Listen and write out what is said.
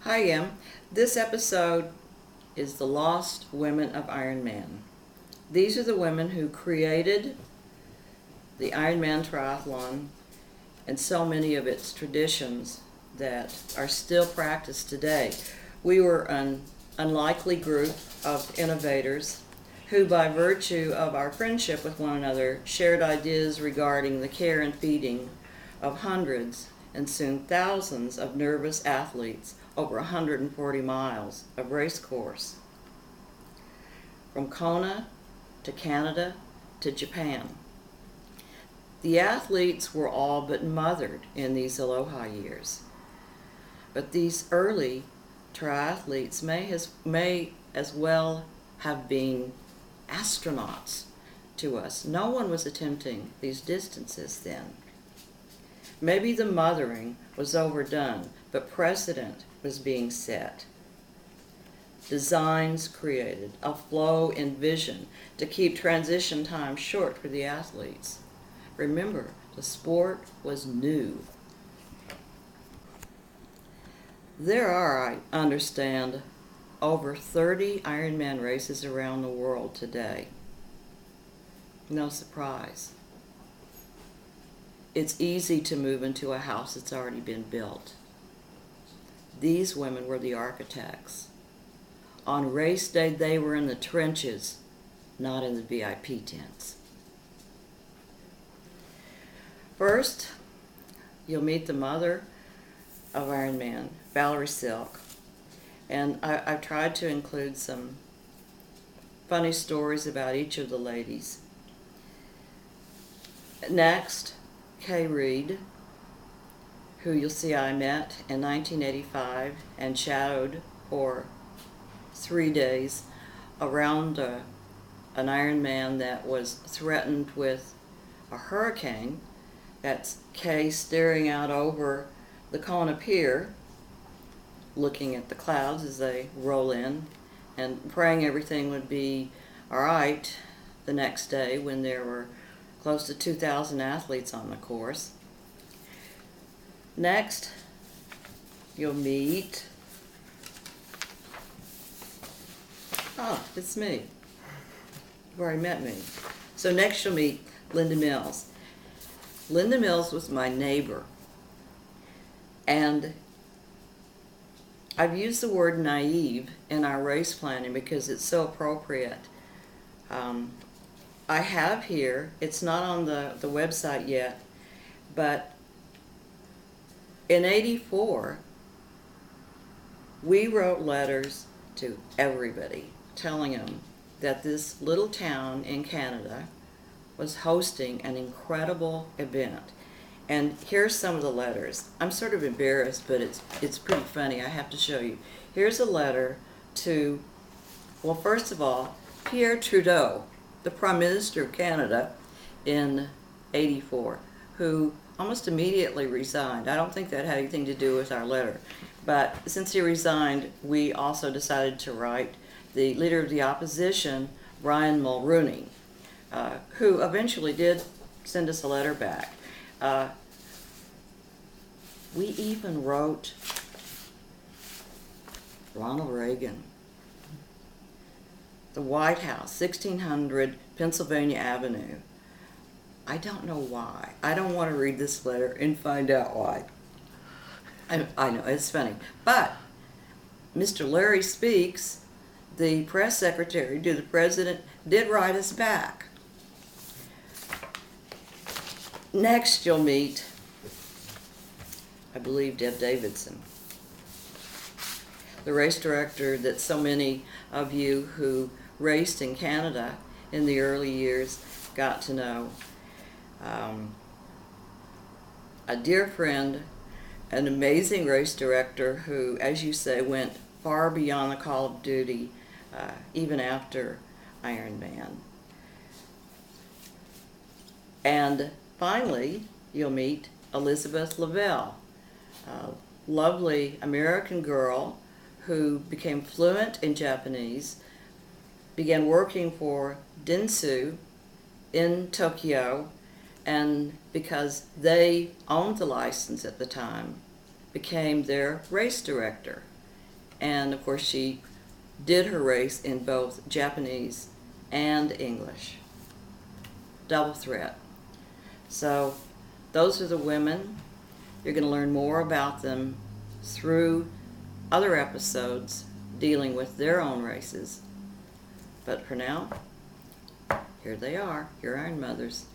Hi, Em. This episode is the Lost Women of Ironman. These are the women who created the Ironman triathlon and so many of its traditions that are still practiced today. We were an unlikely group of innovators who, by virtue of our friendship with one another, shared ideas regarding the care and feeding of hundreds and soon thousands of nervous athletes over 140 miles of race course, from Kona to Canada to Japan. The athletes were all but mothered in these Aloha years. But these early triathletes may as well have been astronauts to us. No one was attempting these distances then. Maybe the mothering was overdone, but precedent was being set. Designs created, a flow envisioned to keep transition time short for the athletes. Remember, the sport was new. There are, I understand, over 30 Ironman races around the world today. No surprise. It's easy to move into a house that's already been built. These women were the architects. On race day, they were in the trenches, not in the VIP tents. First, you'll meet the mother of Ironman, Valerie Silk. And I've tried to include some funny stories about each of the ladies. Next, Kay Reed, who you'll see I met in 1985 and shadowed for 3 days around an Ironman that was threatened with a hurricane. That's Kay staring out over the Kona Pier, looking at the clouds as they roll in and praying everything would be all right the next day when there were close to 2,000 athletes on the course. Next, you'll meet, it's me. You've already met me. So next you'll meet Linda Mills. Linda Mills was my neighbor. And I've used the word naive in our race planning because it's so appropriate. I have here, it's not on the website yet, but in '84, we wrote letters to everybody telling them that this little town in Canada was hosting an incredible event. And here's some of the letters. I'm sort of embarrassed, but it's pretty funny. I have to show you. Here's a letter to, well, first of all, Pierre Trudeau, the Prime Minister of Canada in '84, who almost immediately resigned. I don't think that had anything to do with our letter. But since he resigned, we also decided to write the Leader of the Opposition, Brian Mulroney, who eventually did send us a letter back. We even wrote Ronald Reagan. The White House, 1600 Pennsylvania Avenue. I don't know why. I don't want to read this letter and find out why. I know, it's funny. But Mr. Larry Speaks, the press secretary to the president, did write us back. Next you'll meet, I believe, Deb Davidson, the race director that so many of you who raced in Canada in the early years got to know. A dear friend, an amazing race director who, as you say, went far beyond the call of duty even after Ironman. And finally, you'll meet Elizabeth Lavelle, a lovely American girl who became fluent in Japanese, began working for Dentsu in Tokyo, and because they owned the license at the time, became their race director. And of course she did her race in both Japanese and English. Double threat. So those are the women. You're going to learn more about them through other episodes dealing with their own races. But for now, here they are, your Iron Mothers.